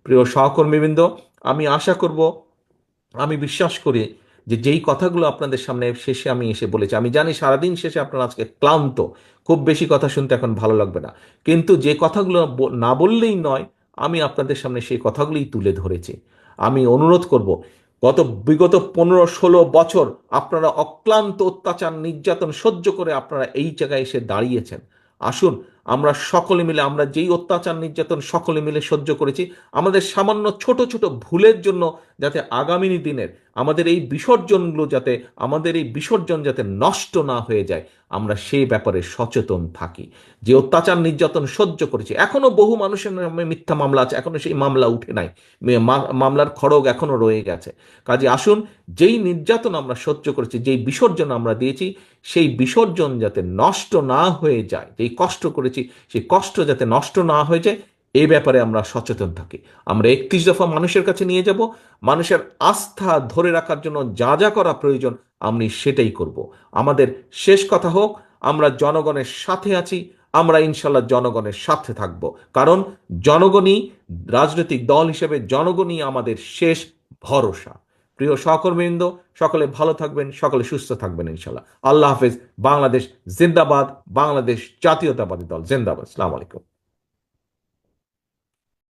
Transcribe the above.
প্রিয় সহকর্মীবৃন্দ, আমি আশা করব, আমি বিশ্বাস করি যে যেই কথাগুলো আপনাদের সামনে শেষে আমি এসে বলেছি, আমি জানি সারাদিন শেষে আপনারা আজকে ক্লান্ত, খুব বেশি কথা শুনতে এখন ভালো লাগবে না, কিন্তু যে কথাগুলো না বললেই নয়, আমি আপনাদের সামনে সেই কথাগুলোই তুলে ধরেছি। আমি অনুরোধ করব, বিগত 15-16 বছর আপনারা অক্লান্ত অত্যাচার নির্যাতন সহ্য করে আপনারা এই জায়গায় এসে দাঁড়িয়েছেন। আসুন, আমরা সকলে মিলে, আমরা যেই অত্যাচার নির্যাতন সকলে মিলে সহ্য করেছি, আমাদের সামান্য ছোট ছোট ভুলের জন্য যাতে আগামী দিনের আমাদের এই বিসর্জন যাতে নষ্ট না হয়ে যায়, আমরা সেই ব্যাপারে সচেতন থাকি। যে অত্যাচার নির্যাতন সহ্য করেছি, এখনো বহু মানুষের নামে মিথ্যা মামলা আছে, এখনো সেই মামলা উঠে নাই, মামলার খড়গ এখনো রয়ে গেছে। কাজে আসুন, যেই নির্যাতন আমরা সহ্য করেছি, যেই বিসর্জন আমরা দিয়েছি, সেই বিসর্জন যাতে নষ্ট না হয়ে যায়, যেই কষ্ট করেছি সেই কষ্ট যাতে নষ্ট না হয়ে যায়, এই ব্যাপারে আমরা সচেতন থাকি। আমরা 31 দফা মানুষের কাছে নিয়ে যাব, মানুষের আস্থা ধরে রাখার জন্য যা যা করা প্রয়োজন আমি সেটাই করব। আমাদের শেষ কথা হোক, আমরা জনগণের সাথে আছি, আমরা ইনশাল্লাহ জনগণের সাথে থাকব। কারণ জনগণই, রাজনৈতিক দল হিসেবে জনগণই আমাদের শেষ ভরসা। প্রিয় সহকর্মীবৃন্দ, সকলে ভালো থাকবেন, সকলে সুস্থ থাকবেন ইনশাল্লাহ। আল্লাহ হাফেজ। বাংলাদেশ জিন্দাবাদ। বাংলাদেশ জাতীয়তাবাদী দল জিন্দাবাদ। আসসালামু আলাইকুম।